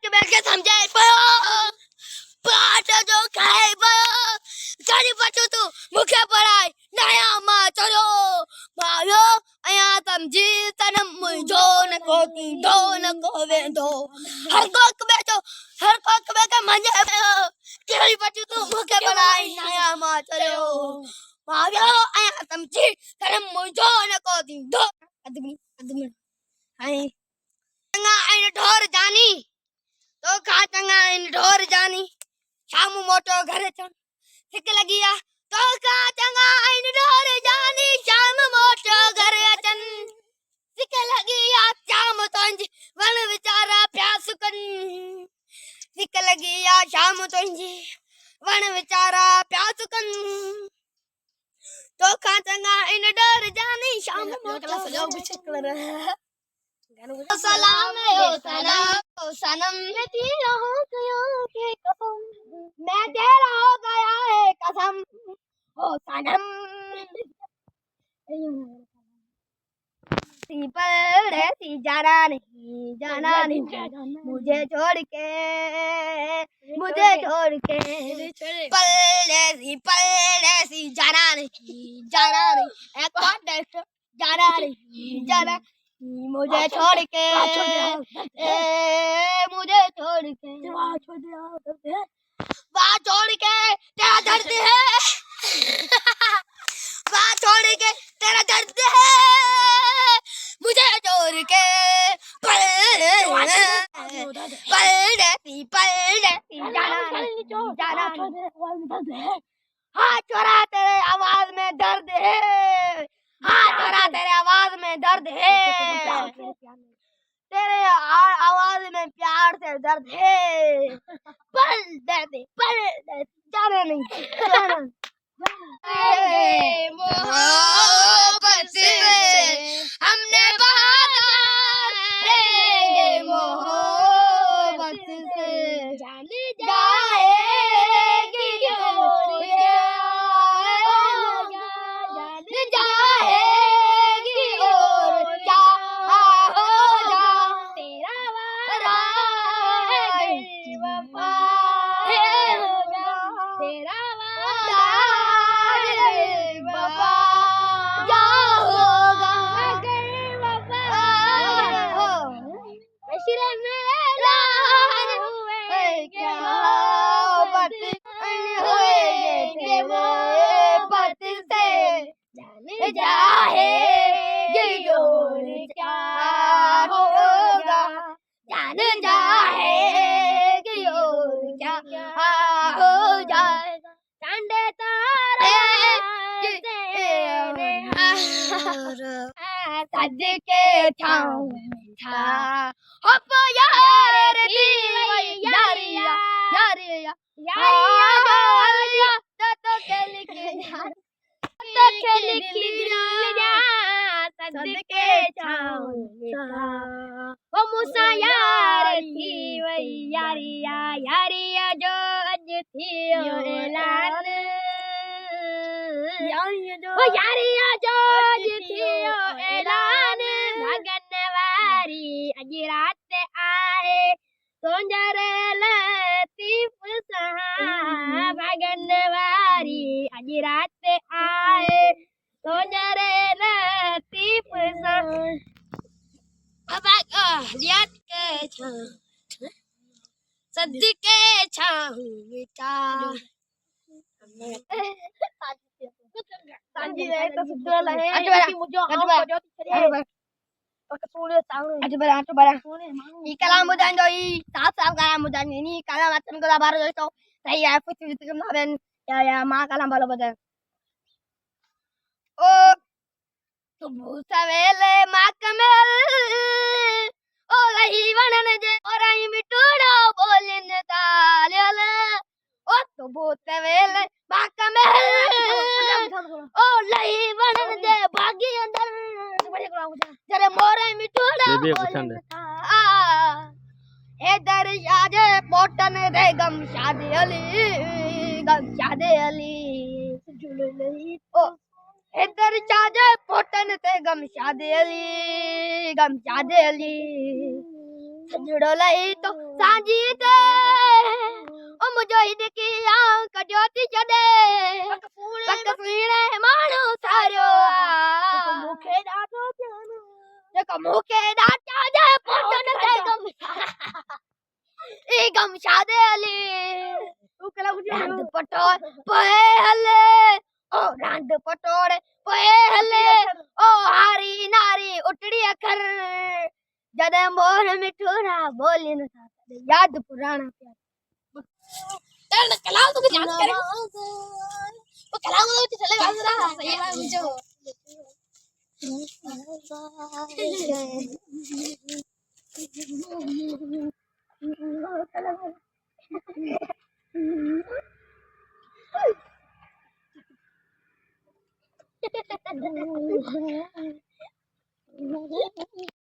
के बैठ के समझे पाठ जो खाए गरीब बच्चों तू मुखे पढ़ाई नया मा चलो मायो अया समझी तनम मुझो न कोती दो न कोवे दो हर कोक बैठो मंजे गरीब बच्चों तू मुखे पढ़ाई नया मा चलो मायो अया समझी तनम मुझो न कोती दो अदमी हाय चंगा इन ढोर जानी तो खा चंगा इन ढोर जानी शाम मोटो घरे चन थिक लगिया तो का चंगा इन ढोर जानी शाम मोटो घरे चन थिक लगिया शाम तंज वन विचारा प्यास कन थिक लगिया शाम तंज वन विचारा प्यास कन तो का चंगा इन ढोर जानी शाम मोटो सलाम ओ सनम मैं तेरा हो गया है कसम मैं तेरा हो गया है कसम ओ सनम सी पर ऐसी जाना नहीं मुझे छोड़ के पल ऐसी जाना नहीं एक कॉन्टेस्ट जाना मुझे छोड़ के वहाँ छोड़ के तेरा दर्द है वहाँ छोड़ के तेरा दर्द है मुझे छोड़ के पल जाना हाँ छोरा तेरे आवाज में दर्द है हाँ छोरा तेरे आवाज में दर्द है तेरे आवाज में प्यार से दर्द है पल दे जाने नहीं मोहब्बत से हमने बात करेंगे मोहब्बत से जाने जाएगी जाएगी और क्या होगा जान जाएगी और क्या हो जाएगा ठंडे तारे सज के छाँव था हो यार यारिया तो के लिखे सदके छाँव ओ मुसा यार थी वही यारिया जो अज थी ऐलान ओ यारिया जो अज थी ऐलान भगन वारी अज रात आए सोंजर लतीफ सहा भगन वारी अज रात आए सोंजर लतीफ सहा अब लियात के छाँव सद के छाँव मिटा Ikalam mudan doi, saat kalam mudan ini kalam macam kalau baru itu saya putih itu kemarin ya mak kalam baru badan. Oh, tubuh savele makamel, oh lahi wanan je orang ini tuda bolin talele. Oh, tubuh savele makamel, oh lahi wanan je bagi andar. जरे मोरे मिठोड़ा ए दरिया पोटन दे गम शादे अली ओ ए दरिया पोटन दे गम शादे अली सजड़ो लई तो सांझी ते ओ मुझो हिदकी आंख ज्योति जडे पक सुणे माणो सारो मुखे ॾाढो प्यारो जेको मुखे ॾाढा जे पोतन ते गम ई गम शादे अली रांद पटोर पए हले ओ रांद पटोर पए हले ओ हारी नारी उटड़ी अखर जदे मोर मिठूरा बोली न याद पुराना प्यार कलाम तो डांस करे वो कलाम तो चलेगा जरा सही है मुझे